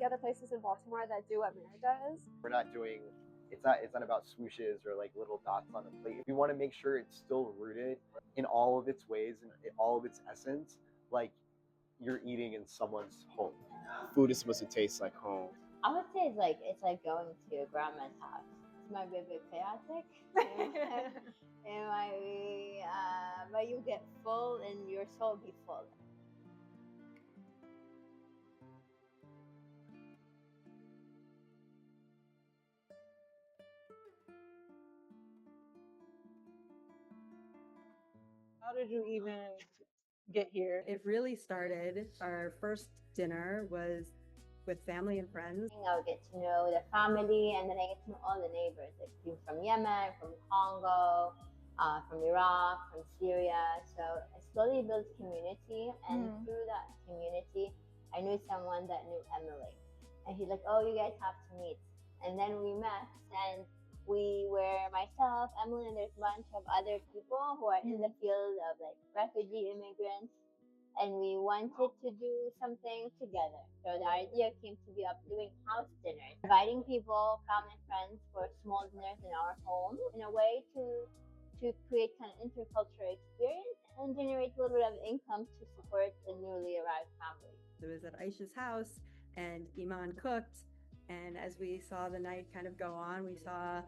see other places in Baltimore that do what Mera does. We're not doing, it's not about swooshes or like little dots on a plate. We want to make sure it's still rooted in all of its ways and all of its essence, like you're eating in someone's home. Food is supposed to taste like home. I would say it's like going to your grandma's house. It might be a bit chaotic. It might be, but you get full and your soul be full. How did you even get here? It really started, our first dinner was with family and friends. I would get to know the family, and then I get to know all the neighbors, like people from Yemen, from Congo, from Iraq, from Syria. So I slowly built community, and through that community, I knew someone that knew Emily. And he's like, oh, you guys have to meet. And then we met, and we were myself, Emily, and there's a bunch of other people who are in the field of like refugee immigrants. And we wanted to do something together. So the idea came to be of doing house dinners, inviting people, family and friends for small dinners in our home in a way to create kind of intercultural experience and generate a little bit of income to support the newly arrived family. It was at Aisha's house and Iman cooked. And as we saw the night kind of go on, we saw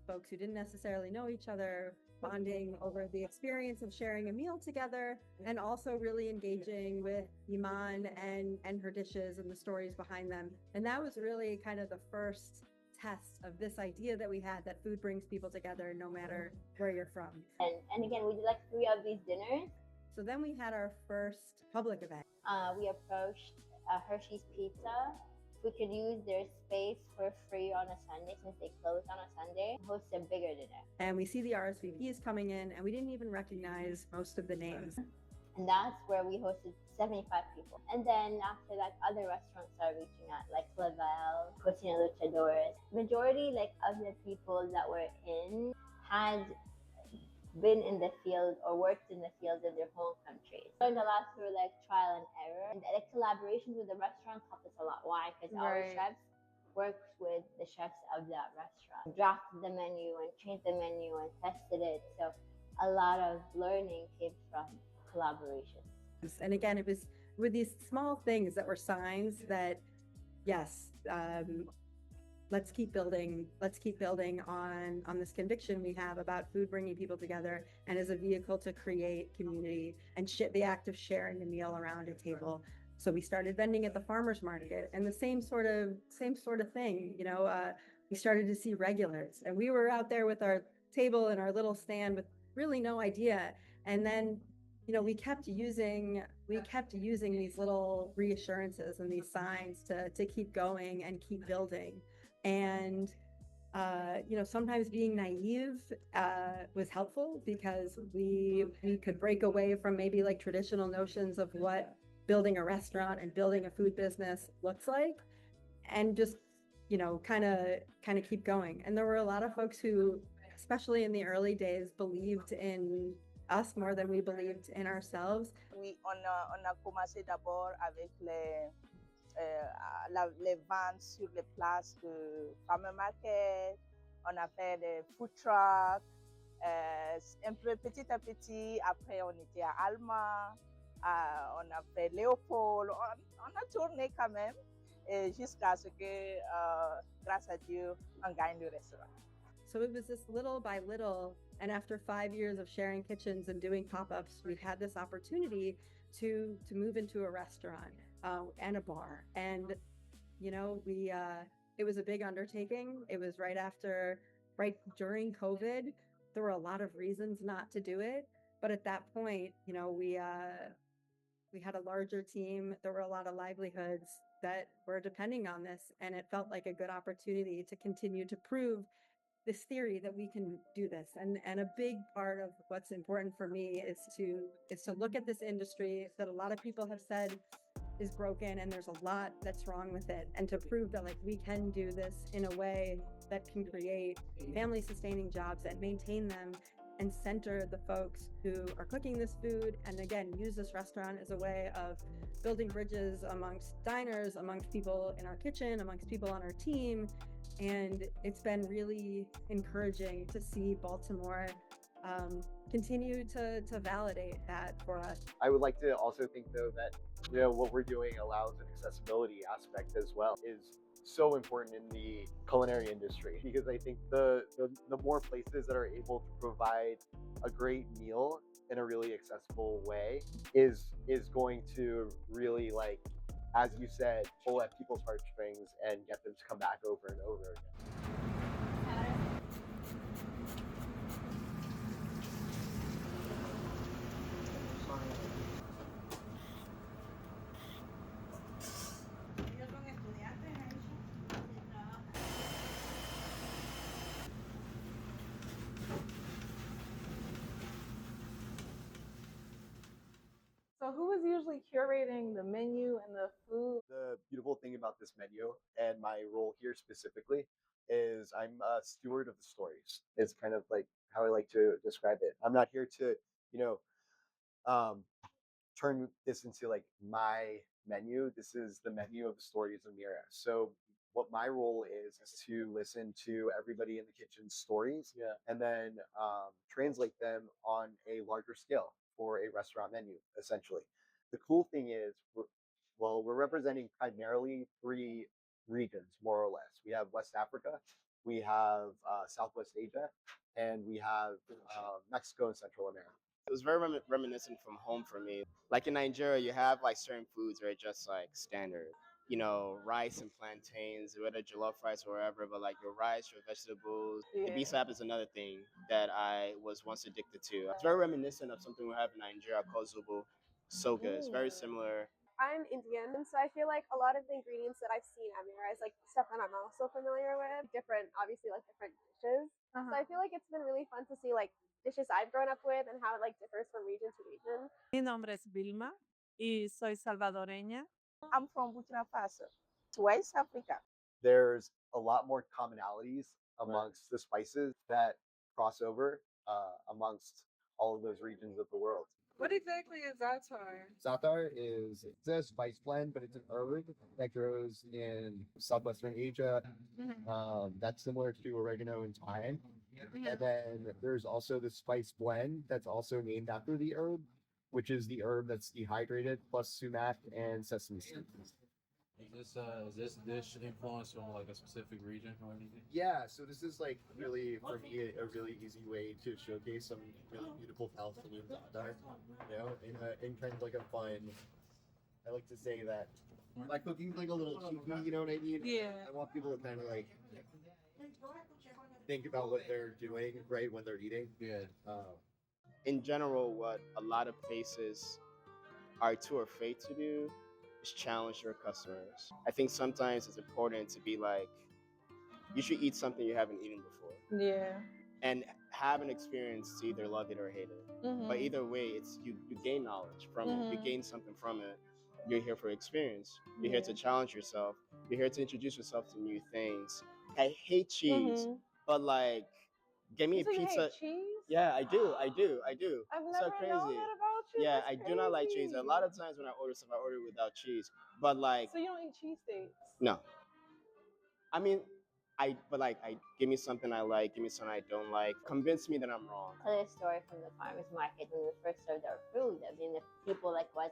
folks who didn't necessarily know each other bonding over the experience of sharing a meal together, and also really engaging with Iman and her dishes and the stories behind them. And that was really kind of the first test of this idea that we had, that food brings people together no matter where you're from. And again, we did like 3 of these dinners. So then we had our first public event. We approached Hershey's Pizza. We could use their space for free on a Sunday since they closed on a Sunday, host a bigger dinner. And we see the RSVPs coming in, and we didn't even recognize most of the names. And that's where we hosted 75 people. And then after that, other restaurants started reaching out, like Clavel, Cocina Luchadores. Majority of the people that were in had been in the field or worked in the field in their home countries. Learned a lot through trial and error. And the collaboration with the restaurants helped us a lot. Why? Because our chefs worked with the chefs of that restaurant, drafted the menu and changed the menu and tested it. So a lot of learning came from collaboration. And again, it was with these small things that were signs that, yes, let's keep building on this conviction we have about food bringing people together and as a vehicle to create community and the act of sharing a meal around a table. So we started vending at the farmers market, and the same sort of thing, we started to see regulars, and we were out there with our table and our little stand with really no idea. And then, we kept using these little reassurances and these signs to keep going and keep building. And, sometimes being naive was helpful, because we could break away from maybe traditional notions of what building a restaurant and building a food business looks like, and just, kind of keep going. And there were a lot of folks who, especially in the early days, believed in us more than we believed in ourselves. On a commencé d'abord avec les ventes sur les places de farmer market. On a fait des food trucks. Un peu petit à petit, après on était à Alma, on a fait Léopold, on a tourné quand même, jusqu'à ce que, grâce à Dieu, on gagne le restaurant. So it was this little by little, and after 5 years of sharing kitchens and doing pop-ups, we had this opportunity to move into a restaurant and a bar. And, it was a big undertaking. It was right during COVID. There were a lot of reasons not to do it. But at that point, we had a larger team. There were a lot of livelihoods that were depending on this. And it felt like a good opportunity to continue to prove this theory that we can do this. And a big part of what's important for me is to look at this industry that a lot of people have said is broken, and there's a lot that's wrong with it, and to prove that we can do this in a way that can create family sustaining jobs and maintain them and center the folks who are cooking this food. And again, use this restaurant as a way of building bridges amongst diners, amongst people in our kitchen, amongst people on our team. And it's been really encouraging to see Baltimore continue to validate that for us. I would like to also think though that what we're doing allows an accessibility aspect as well is so important in the culinary industry, because I think the more places that are able to provide a great meal in a really accessible way is going to really, like, as you said, pull at people's heartstrings and get them to come back over and over again. So who is usually curating the menu and the food? The beautiful thing about this menu and my role here specifically is I'm a steward of the stories. It's kind of like how I like to describe it. I'm not here to, you know, um, turn this into like my menu. This is the menu of the stories of Mira. So what my role is to listen to everybody in the kitchen's stories, and then translate them on a larger scale for a restaurant menu, essentially. The cool thing is, we're representing primarily three regions, more or less. We have West Africa, we have Southwest Asia, and we have Mexico and Central America. It was very reminiscent from home for me. Like in Nigeria, you have like certain foods that are just like standard. You know, rice and plantains, whether jollof rice or whatever, but like your rice, your vegetables. Yeah. Ibisap is another thing that I was once addicted to. It's very reminiscent of something we have in Nigeria called zubu. So good. It's very similar. I'm Indian, and so I feel like a lot of the ingredients that I've seen at Mira is like stuff that I'm also familiar with. Different, obviously, like different dishes. So I feel like it's been really fun to see like dishes I've grown up with and how it like differs from region to region. Mi nombre es Vilma y soy salvadoreña. I'm from Burkina Faso, West Africa. There's a lot more commonalities amongst the spices that cross over amongst all of those regions of the world. What exactly is za'atar? Za'atar is it's a spice blend, but it's an herb that grows in southwestern Asia. That's similar to oregano and thyme. And then there's also the spice blend that's also named after the herb, which is the herb that's dehydrated plus sumac and sesame seeds. Is this dish influenced on like a specific region or anything? Yeah, so this is like really, for me, a really easy way to showcase some really beautiful Palestinian za'atar, you know, in kind of like a fun, I like to say that my cooking's like a little cheeky, you know what I mean? Yeah. I want people to kind of like think about what they're doing, right, when they're eating. Yeah. In general, what a lot of places are too afraid to do is challenge their customers. I think sometimes it's important to be like, you should eat something you haven't eaten before. Yeah. And have an experience to either love it or hate it. But either way, it's you gain knowledge from it. You gain something from it. You're here for experience. You're here to challenge yourself. You're here to introduce yourself to new things. I hate cheese, but like, get me a pizza. You hate cheese? Yeah, I do. I've So never crazy. known that about you. Yeah, That's I do not like cheese. A crazy. lot of times when I order stuff, I order without cheese. But like, So you don't eat cheesesteaks? no. I mean, give me something I like, give me something I don't like. Convince me that I'm wrong. Tell you a story from the farmers market when we first served our food. I mean, the people like was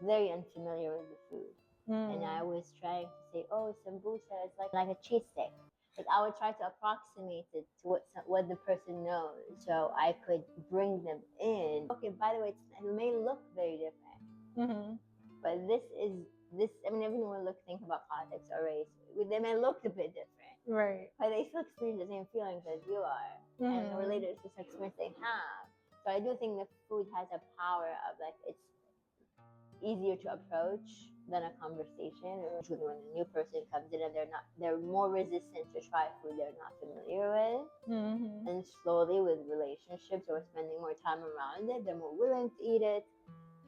very unfamiliar with the food, and I was trying to say, "Oh, sambusa is like a cheesesteak." Like I would try to approximate it to what the person knows, so I could bring them in. Okay, by the way, it may look very different, but this. I mean, everyone think about politics or race. They may look a bit different, Right. but they still experience the same feelings as you are, and related to the experience they have. So I do think the food has a power of like it's easier to approach than a conversation. Usually when a new person comes in and they're more resistant to try food they're not familiar with. And slowly with relationships or spending more time around it, they're more willing to eat it,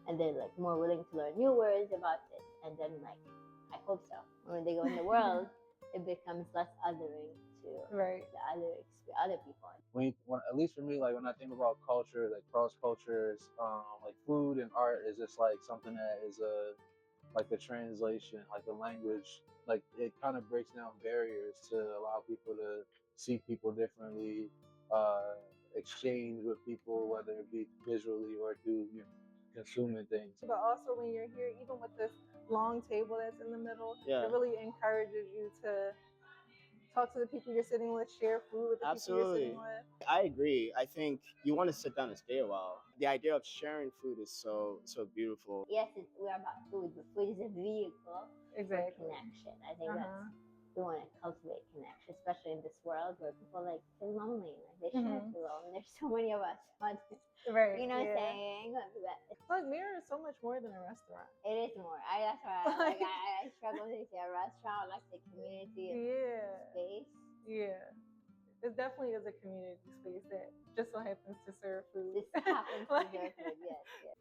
and they're like more willing to learn new words about it. And then like I hope so when they go in the world, it becomes less othering to Right. the other people. When at least for me, like when I think about culture, like cross cultures, like food and art is just like something that is like a translation, like a language. Like it kind of breaks down barriers to allow people to see people differently, exchange with people, whether it be visually or through consuming things. But also when you're here, even with this long table that's in the middle, Yeah. it really encourages you to talk to the people you're sitting with, share food with the people you're sitting with. I agree. I think you want to sit down and stay a while. The idea of sharing food is so beautiful. Yes, we are about food, but food is a vehicle for connection. I think we want to cultivate connection, especially in this world where people like feel lonely, like they shouldn't feel alone. There's so many of us. Right. You know what I'm saying? Look, Mera is so much more than a restaurant. It is more. That's why I struggle to say a restaurant, like the community space. Yeah. It definitely is a community space that just so happens to serve food. This happens to serve food, yes.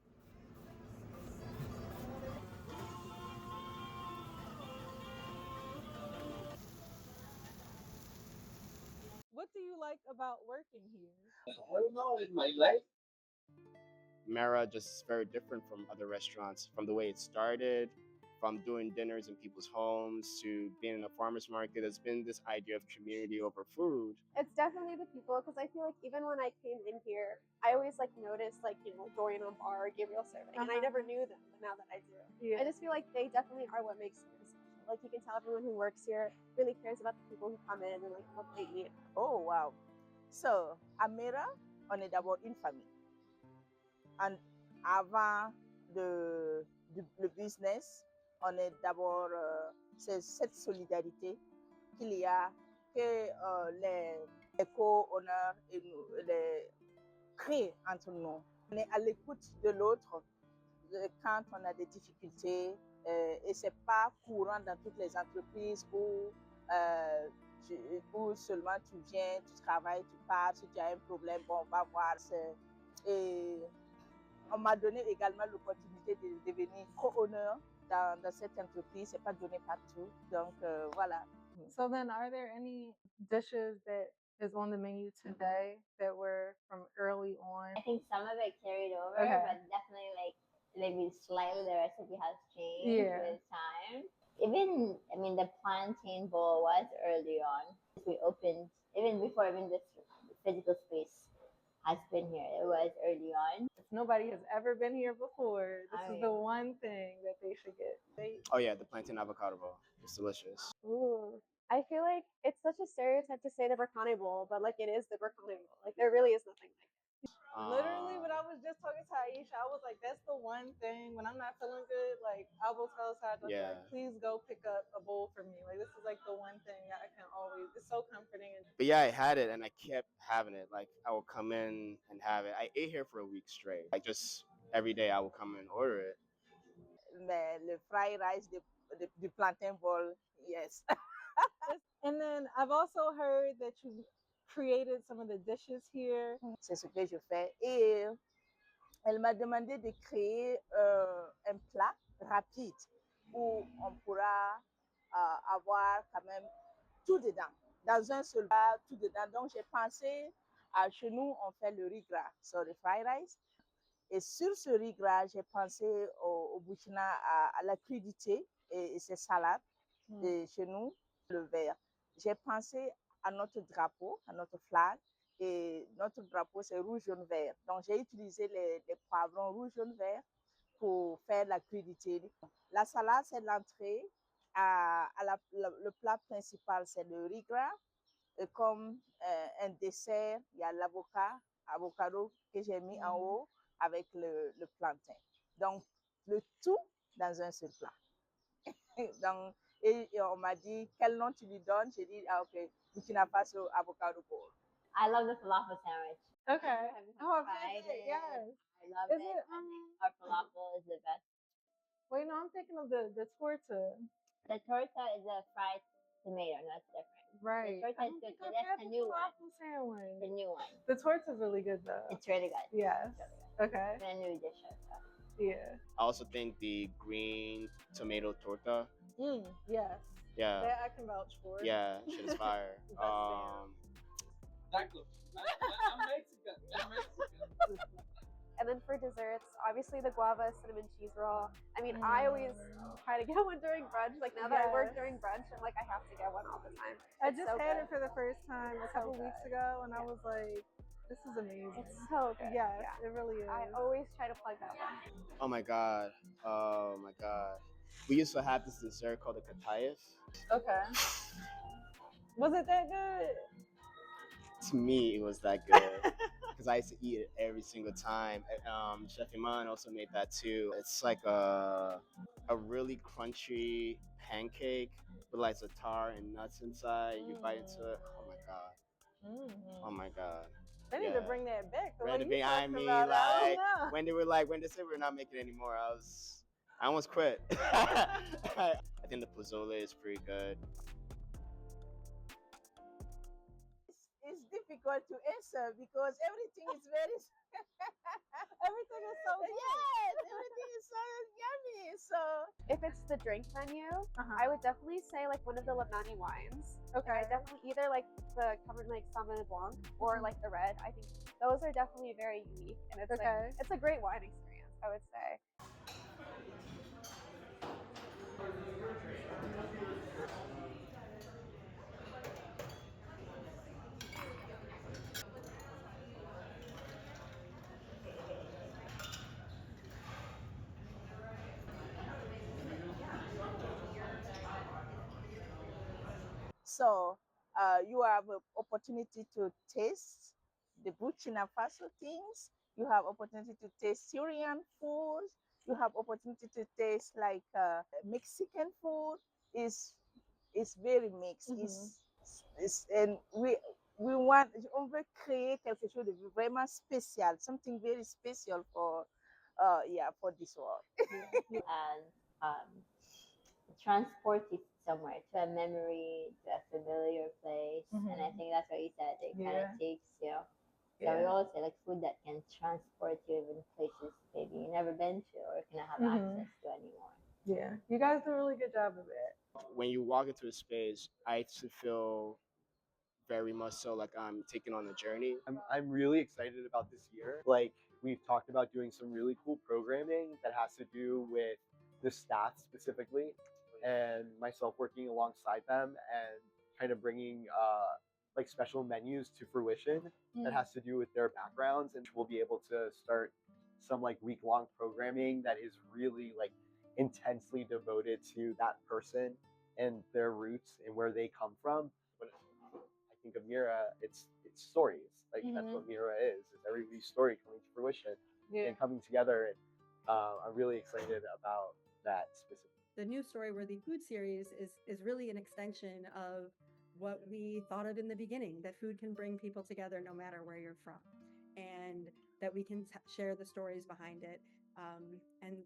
What do you like about working here? I don't know, in my life. Mera just very different from other restaurants, from the way it started, from doing dinners in people's homes to being in a farmer's market. There's been this idea of community over food. It's definitely the people, because I feel like even when I came in here, I always like noticed like, you know, Dorian on bar or Gabriel serving, and I never knew them, but now that I do, I just feel like they definitely are what makes it special. Like you can tell everyone who works here really cares about the people who come in and like what they eat. Oh, wow. So, à Mera, on est d'abord une famille. Avant le business, on est d'abord, c'est cette solidarité qu'il y a, que les co-owners et nous, les créent entre nous. On est à l'écoute de l'autre quand on a des difficultés, et c'est pas courant dans toutes les entreprises où seulement tu viens, tu travailles, tu pars, si tu as un problème, bon, on va voir. Et on m'a donné également l'opportunité de devenir co-owner dans cette entreprise. C'est pas donné partout, donc voilà. So then, are there any dishes that is on the menu today that were from early on? I think some of it carried over, but definitely like maybe slightly the recipe has changed with time. Even, I mean, the plantain bowl was early on. We opened, even before even this physical space has been here, it was early on. If nobody has ever been here before, this is the one thing that they should get. Oh yeah, the plantain avocado bowl. It's delicious. Ooh. I feel like it's such a stereotype to say the Berkane bowl, but like it is the Berkane bowl. Like there really is nothing like it. Literally, when I was just talking to Aisha, I was like, that's the one thing when I'm not feeling good, like I will tell Saj, like, please go pick up a bowl for me. Like this is like the one thing that I can always, it's so comforting. But yeah, I had it and I kept having it. Like I would come in and have it. I ate here for a week straight. Like just every day I would come and order it. Mais le fried rice du plantain bowl, yes. And then I've also heard that you created some of the dishes here. C'est ce que je fais. Et elle m'a demandé de créer un plat rapide où on pourra avoir quand même tout dedans. Dans un seul plat, tout dedans. Donc, j'ai pensé, chez nous, on fait le riz gras, so the fried rice. Et sur ce riz gras, j'ai pensé au Burkina à la crudité et ses salades. Et chez nous, le vert. J'ai pensé à notre drapeau, à notre flag. Et notre drapeau, c'est rouge, jaune, vert. Donc, j'ai utilisé les poivrons rouge, jaune, vert pour faire la crudité. La salade, c'est l'entrée. Le plat principal, c'est le riz gras. Et comme un dessert, il y a avocado que j'ai mis en haut avec le plantain. Donc, le tout dans un seul plat. Donc, et on m'a dit, quel nom tu lui donnes? J'ai dit, ok, Burkina Faso avocado bowl. I love the falafel sandwich. Okay. Oh, I've tried it. Yes. I love it. Our falafel is the best. Wait, no, I'm thinking of the torta. The torta is a fried tomato. No, it's different. Right. The torta is good. That's the new one. Sandwich. The new one. The torta is really good though. It's really good. Yes. Really good. Okay. It's a new dish. So. Yeah. I also think the green tomato torta. Yes. Yeah. That I can vouch for. Yeah, shit is fire. Exactly. I'm Mexican. I'm Mexican. And then for desserts, obviously the guava cinnamon cheese roll. I mean, I always try to get one during brunch. Like now that I work during brunch, I'm like, I have to get one all the time. I just had it for the first time a couple weeks ago, and I was like, this is amazing. It's so good. Yes, it really is. I always try to plug that one. Oh my god. Oh my god. We used to have this dessert called a katayef. Okay. Was it that good? To me, it was that good because I used to eat it every single time. Chef Iman also made that too. It's like a really crunchy pancake with like za'atar and nuts inside. You bite into it. Oh my god. Oh my god. They need to bring that back. I mean, like when they said we're not making it anymore, I almost quit. I think the pozole is pretty good. It's difficult to answer because everything is very. Everything is so good. Yes, everything is so yummy. So if it's the drink menu, I would definitely say like one of the Lebanese wines. Okay. I definitely either like the Cabernet Sauvignon Blanc or like the red. I think those are definitely very unique, and it's like, it's a great wine experience, I would say. So you have an opportunity to taste the Burkina Faso things. You have opportunity to taste Syrian food. You have opportunity to taste like Mexican food. Is very mixed. And we want on veut créer quelque chose de vraiment spécial, something very special for for this world. And transport it somewhere to a memory, to a familiar place. And I think that's what you said. It kind of takes you. So we always say like food that can transport you even places maybe you've never been to or cannot have access to anymore. Yeah, you guys do a really good job of it. When you walk into a space, I used to feel very much so like I'm taking on a journey. I'm really excited about this year. Like we've talked about doing some really cool programming that has to do with the staff specifically, and myself working alongside them and kind of bringing like special menus to fruition that has to do with their backgrounds, and we'll be able to start some like week-long programming that is really like intensely devoted to that person and their roots and where they come from. But I think of Mera, it's stories. Like that's what Mera is everybody's story coming to fruition and coming together. And I'm really excited about that specifically. The New Story Worthy Food series is really an extension of what we thought of in the beginning, that food can bring people together no matter where you're from, and that we can share the stories behind it. And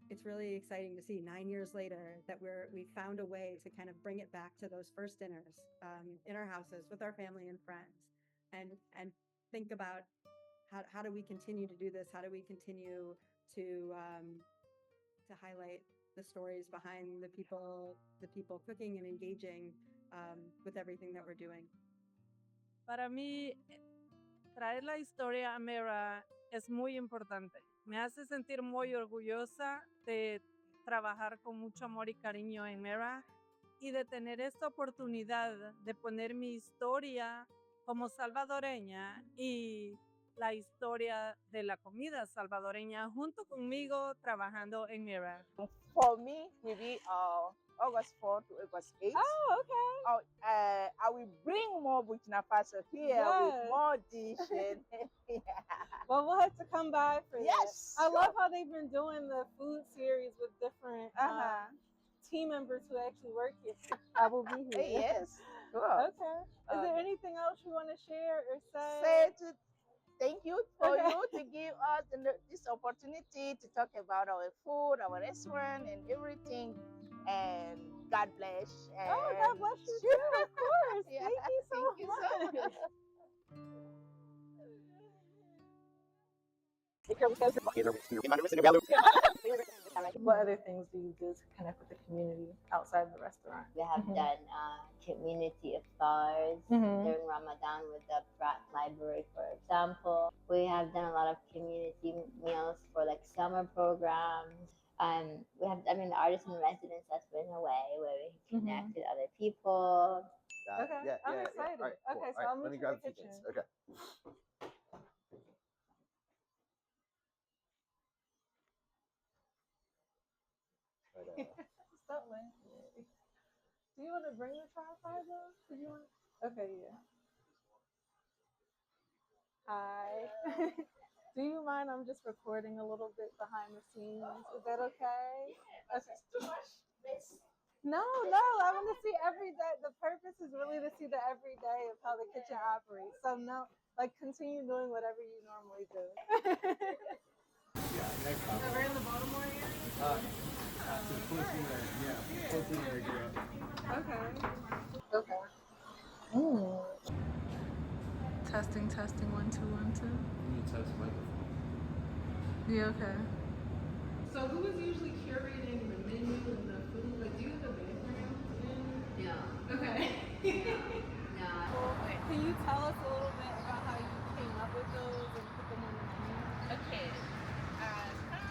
it's really exciting to see 9 years later that we found a way to kind of bring it back to those first dinners in our houses with our family and friends, and think about how do we continue to do this? How do we continue to highlight the stories behind the people cooking and engaging with everything that we're doing? Para mí, traer la historia a Mera es muy importante. Me hace sentir muy orgullosa de trabajar con mucho amor y cariño en Mera y de tener esta oportunidad de poner mi historia como salvadoreña y la historia de la comida salvadoreña junto conmigo trabajando en Mera. For me, maybe August 4 to August 8. Oh, okay. I will bring more Burkina Faso here with more dishes. Well, we'll have to come by for Yes. that. I love how they've been doing the food series with different team members who actually work here. I will be here. Yes. Sure. Okay. Is there anything else you want to share or say? Thank you for you to give us this opportunity to talk about our food, our restaurant, and everything. And God bless. And God bless you too, of course. Thank you so much. Either What other things do you do to connect with the community outside the restaurant? We have done community iftars during Ramadan with the Pratt Library, for example. We have done a lot of community meals for like summer programs. We have, the artist in residence, that's been a way where we connect with other people. Okay, I'm excited. All right, cool. Okay, so All right, I'll let meet me you in grab the a few kitchen. things. Okay. Stop laughing. Do you want to bring the tripod though? Do you want? Okay, yeah. Hi. Do you mind? I'm just recording a little bit behind the scenes. Is that okay? Okay. No, I want to see every day. The purpose is really to see the everyday of how the kitchen operates. So no, like continue doing whatever you normally do. So we're in the Baltimore area? Okay. Okay. Testing, 1 2 1 2. You test microphone. Yeah, okay. So who is usually curating the menu and the food? Like, do you have a background in? Yeah. Okay. Yeah. Can you tell us a little bit about how you came up with those and put them on the menu? Okay. Quand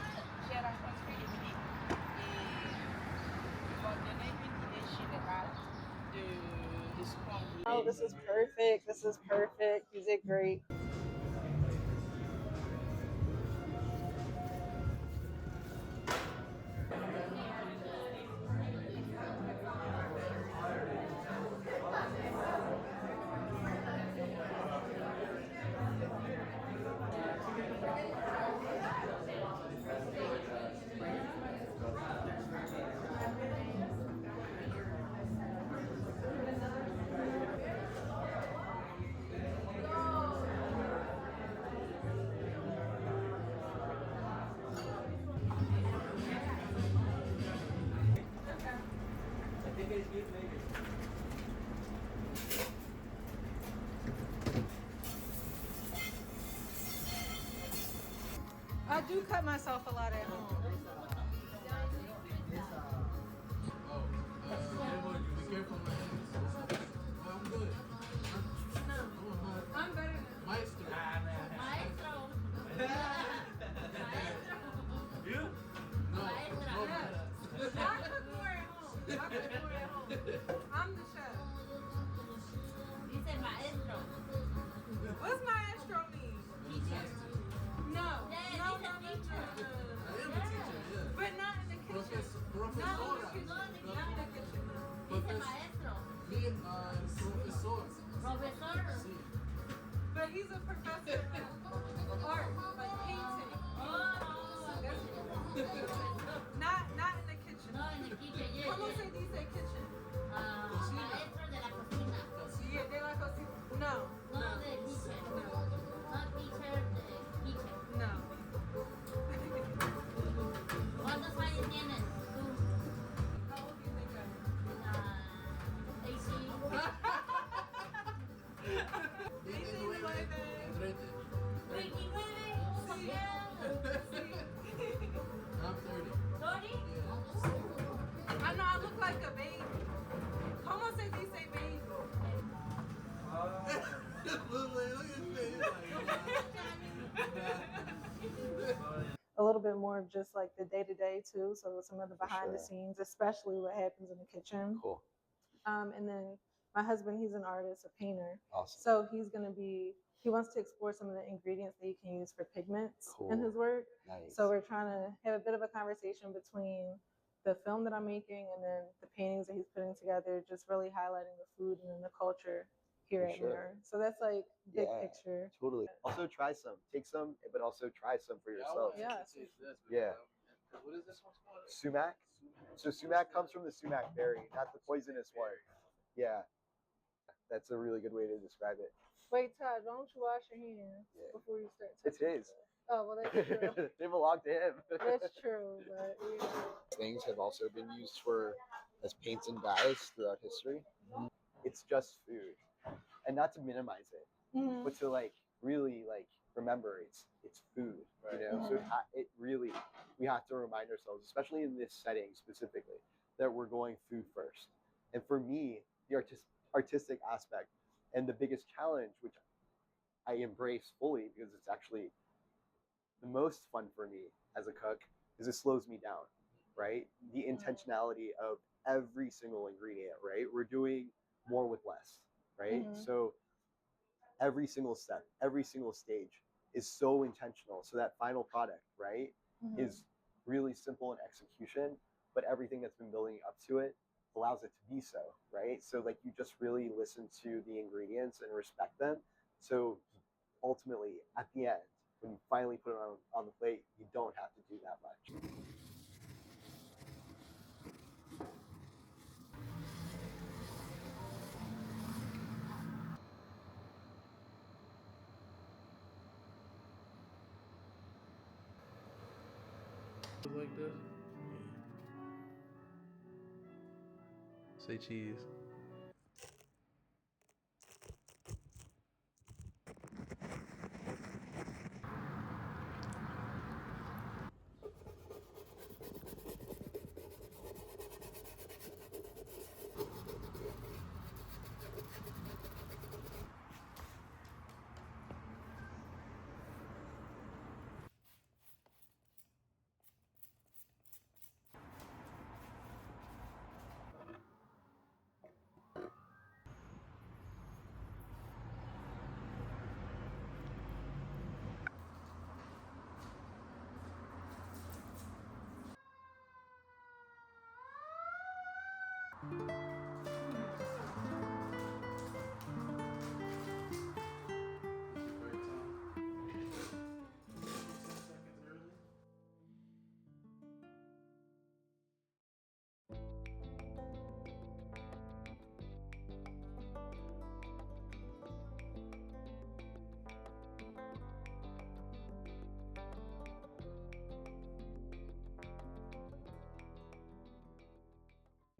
j'ai rencontré Dominique et ils m'ont donné une idée générale de ce qu'on voulait. Oh, this is perfect. This is perfect. You did great. I do cut myself a lot at home. Be careful, man. I'm good. I'm better than Maestro. You? No. I cook more at home. I'm the chef. What's maestro mean? No. I am a teacher, yeah. But not in the kitchen. Not in the kitchen. Not in the kitchen. Me and professor. Sí. But he's a professor of art, like painting. Not in the kitchen. ¿Cómo se dice kitchen? Yeah, de la cocina. No. No. ¿Cuántos años tienes tú? How old do you think I am? 18. 29. I'm 30. 30? I know I look like a baby. ¿Cómo se dice baby? A little bit more of just like the day-to-day too, so some of the behind the scenes, especially what happens in the kitchen. Cool. And then my husband, he's an artist, a painter. Awesome. So he wants to explore some of the ingredients that he can use for pigments in his work. Nice. So we're trying to have a bit of a conversation between the film that I'm making and then the paintings that he's putting together, just really highlighting the food and then the culture here at Mera. So that's like big picture. Totally. Also try some. Take some, but also try some for yourself. Yeah. Yeah. What is this one called? Sumac. So sumac comes from the sumac berry, not the poisonous one. Yeah. That's a really good way to describe it. Wait, Todd, don't you wash your hands before you start It's his. Oh, well, that's true. They belong to him. That's true, but yeah. Things have also been used as paints and dyes throughout history. It's just food, and not to minimize it, but to really remember it's food. Right. You know, so it really we have to remind ourselves, especially in this setting specifically, that we're going food first. And for me, the artistic aspect and the biggest challenge, which I embrace fully because it's actually the most fun for me as a cook, is it slows me down, right? The intentionality of every single ingredient, right? We're doing more with less, right? So every single step, every single stage is so intentional. So that final product, right, is really simple in execution, but everything that's been building up to it allows it to be so, right? So like you just really listen to the ingredients and respect them. So ultimately, at the end, when you finally put it on the plate, you don't have to do that much. Like this? Yeah. Say cheese.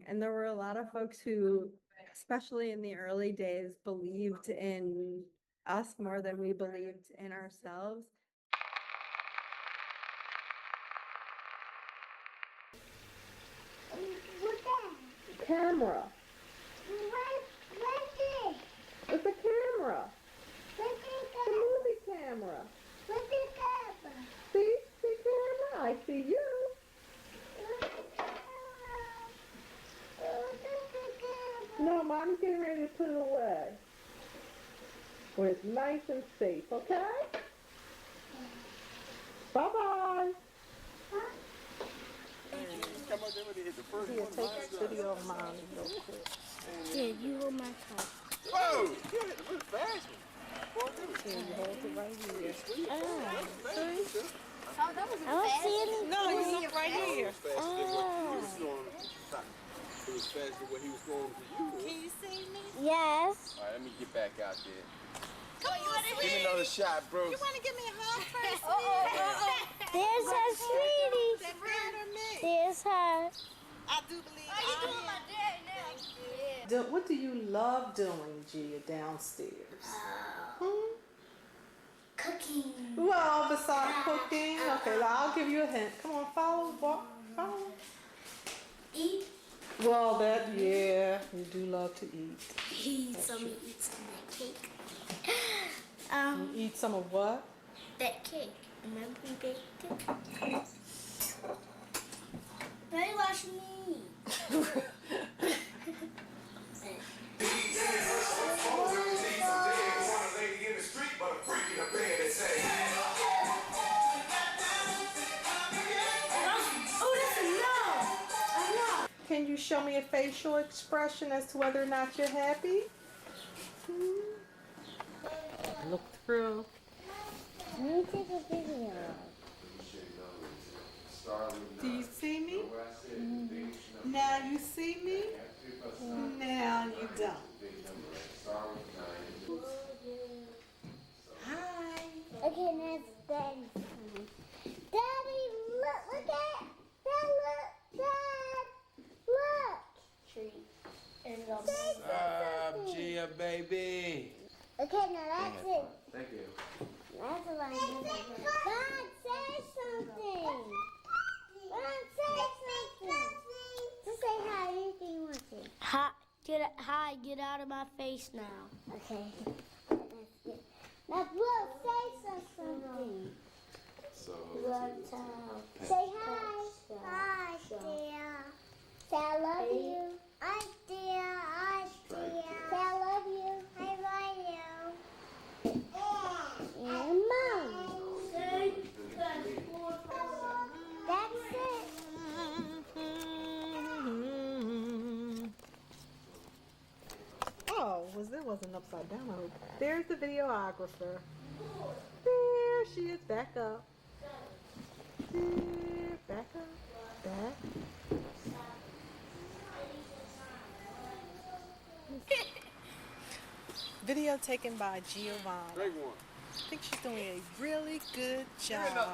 And there were a lot of folks who, especially in the early days, believed in us more than we believed in ourselves. What's that? Camera. What's this? It's a camera. What's this? The movie camera. What's this camera? See camera. I see you. No, Mommy's getting ready to put it away. Where it's nice and safe, okay? Bye-bye. Here, take a video of mine real quick. Yeah, you hold my phone. Whoa! You hit the really fast one. Here, you hold it right here. See? Oh, that was I don't see anything. No, you look right here. Oh. It was faster than what he was going for you. Can you see me? Yes. All right, let me get back out there. Come on, Give me another shot, bro. You want to give me a hug first? There's her, sweetie. That bird or me? There's her. I do believe Oh, you doing my dad now? What do you love doing, Gia, downstairs? Cooking. Well, besides cooking, okay, I'll give you a hint. Come on, follow. Eat. Well, yeah, you do love to eat. Eat some of that cake. You eat some of what? That cake. Remember we baked it? Very wash me. Can you show me a facial expression as to whether or not you're happy? Look through. Let me take a video. Do you see me? Now you see me? Now you don't. Hi. Okay, that's Daddy's phone. Daddy, look at Dad, look, Dad, look. Tree. And Gia, baby. okay, now that's it. Thank you. That's a line. God, say something. Just say hi. Anything you want to say. Hi. Get out of my face now. Okay. Now, Blue, say something. Say hi. Hi, dear. Say I love you. Hi, dear. Hi, dear. Say I love you. I love you. And Mom. That's it. Oh, it wasn't upside down. Oh, there's the videographer. There she is, back up. There, back up, back. Video taken by Giovanna. I think she's doing a really good job.